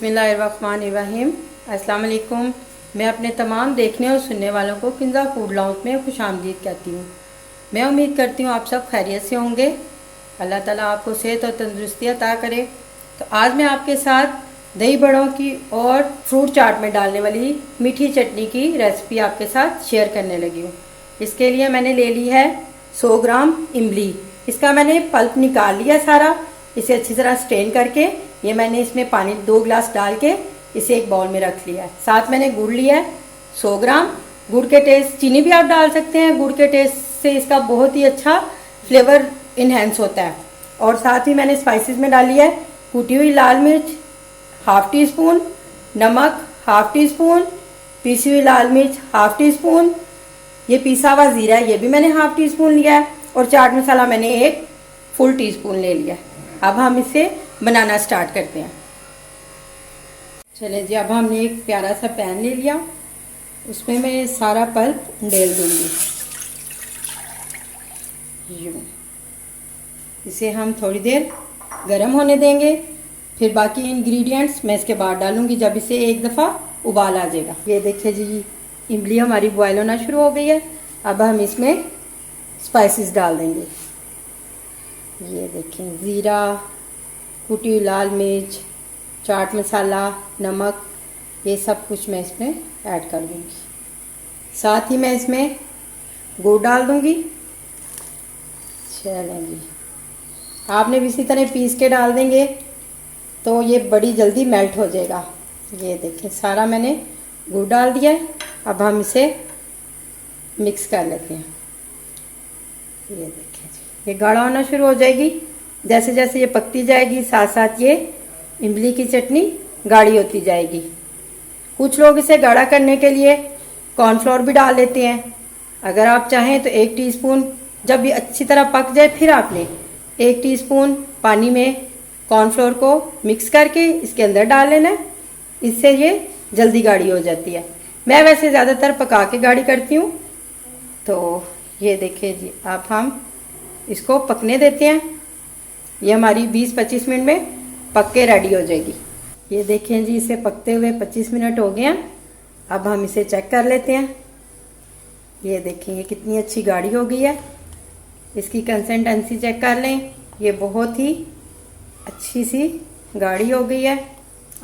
बिस्मिल्लाहिर्रहमानिर्रहीम। अस्सलाम वालेकुम। मैं अपने तमाम देखने और सुनने वालों को किंजा फूड लाउंज में खुशामदीद कहती हूँ। मैं उम्मीद करती हूँ आप सब खैरियत से होंगे। अल्लाह ताला आपको सेहत और तंदुरुस्ती अता करे। तो आज मैं आपके साथ दही बड़ों की और फ्रूट चाट में डालने वाली मीठी चटनी की रेसिपी आपके साथ शेयर करने लगी हूँ। इसके लिए मैंने ले ली है 100 ग्राम इमली। इसका मैंने पल्प निकाल लिया सारा। इसे अच्छी तरह स्ट्रेन करके ये मैंने इसमें पानी 2 गिलास डाल के इसे एक बाउल में रख लिया है। साथ मैंने गुड़ लिया है 100 ग्राम। गुड़ के टेस्ट, चीनी भी आप डाल सकते हैं, गुड़ के टेस्ट से इसका बहुत ही अच्छा फ्लेवर इन्हेंस होता है। और साथ ही मैंने स्पाइसेस में डाली है कुटी हुई लाल मिर्च ½ टी स्पून, नमक ½ टी स्पून, पीसी हुई लाल मिर्च ½ टी स्पून, ये पिसा हुआ ज़ीरा ये भी मैंने ½ टी स्पून लिया है, और चाट मसाला मैंने 1 फुल टीस्पून ले लिया है। अब हम इसे बनाना स्टार्ट करते हैं। चले जी, अब हमने एक प्यारा सा पैन ले लिया, उसमें मैं सारा पल्प डाल दूंगी। यूँ इसे हम थोड़ी देर गरम होने देंगे, फिर बाकी इंग्रेडिएंट्स मैं इसके बाद डालूंगी जब इसे एक दफ़ा उबाल आ जाएगा। ये देखिए जी, इमली हमारी बॉयल होना शुरू हो गई है। अब हम इसमें स्पाइसेस डाल देंगे। ये देखें, ज़ीरा, कुटी हुई लाल मिर्च, चाट मसाला, नमक, ये सब कुछ मैं इसमें ऐड कर दूंगी। साथ ही मैं इसमें गुड़ डाल दूंगी। चलें जी, आपने भी इसी तरह पीस के डाल देंगे तो ये बड़ी जल्दी मेल्ट हो जाएगा। ये देखें, सारा मैंने गुड़ डाल दिया है। अब हम इसे मिक्स कर लेते हैं। ये देखें जी, ये गाढ़ा होना शुरू हो जाएगी। जैसे जैसे ये पकती जाएगी साथ साथ ये इमली की चटनी गाढ़ी होती जाएगी। कुछ लोग इसे गाढ़ा करने के लिए कॉर्नफ्लोर भी डाल लेते हैं। अगर आप चाहें तो 1 टीस्पून, जब ये अच्छी तरह पक जाए फिर आपने 1 टीस्पून पानी में कॉर्नफ्लोर को मिक्स करके इसके अंदर डाल लेना है। इससे ये जल्दी गाढ़ी हो जाती है। मैं वैसे ज़्यादातर पका के गाढ़ी करती हूँ। तो ये देखिए जी, अब हम इसको पकने देते हैं। ये हमारी 20-25 मिनट में पक के रेडी हो जाएगी। ये देखें जी, इसे पकते हुए 25 मिनट हो गए हैं। अब हम इसे चेक कर लेते हैं। ये देखें, ये कितनी अच्छी गाढ़ी हो गई है। इसकी कंसिस्टेंसी चेक कर लें, ये बहुत ही अच्छी सी गाढ़ी हो गई है।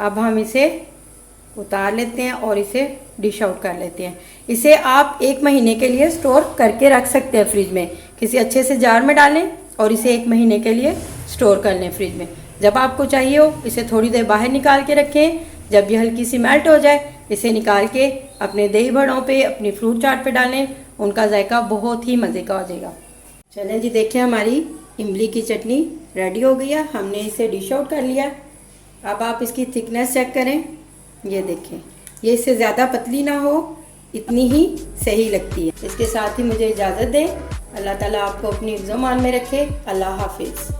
अब हम इसे उतार लेते हैं और इसे डिश आउट कर लेते हैं। इसे आप 1 महीने के लिए स्टोर करके रख सकते हैं फ्रिज में। किसी अच्छे से जार में डालें और इसे 1 महीने के लिए स्टोर कर लें फ्रिज में। जब आपको चाहिए हो इसे थोड़ी देर बाहर निकाल के रखें। जब ये हल्की सी मेल्ट हो जाए इसे निकाल के अपने दही बड़ों पे, अपनी फ्रूट चाट पे डालें। उनका जायका बहुत ही मज़े का हो जाएगा। चलें जी, देखें हमारी इमली की चटनी रेडी हो गई है। हमने इसे डिश आउट कर लिया। अब आप इसकी थिकनेस चेक करें। ये देखें, ये इससे ज़्यादा पतली ना हो, इतनी ही सही लगती है। इसके साथ ही मुझे इजाज़त दें। अल्लाह ताला आपको अपनी ज़ुबान में रखे। अल्लाह हाफिज़।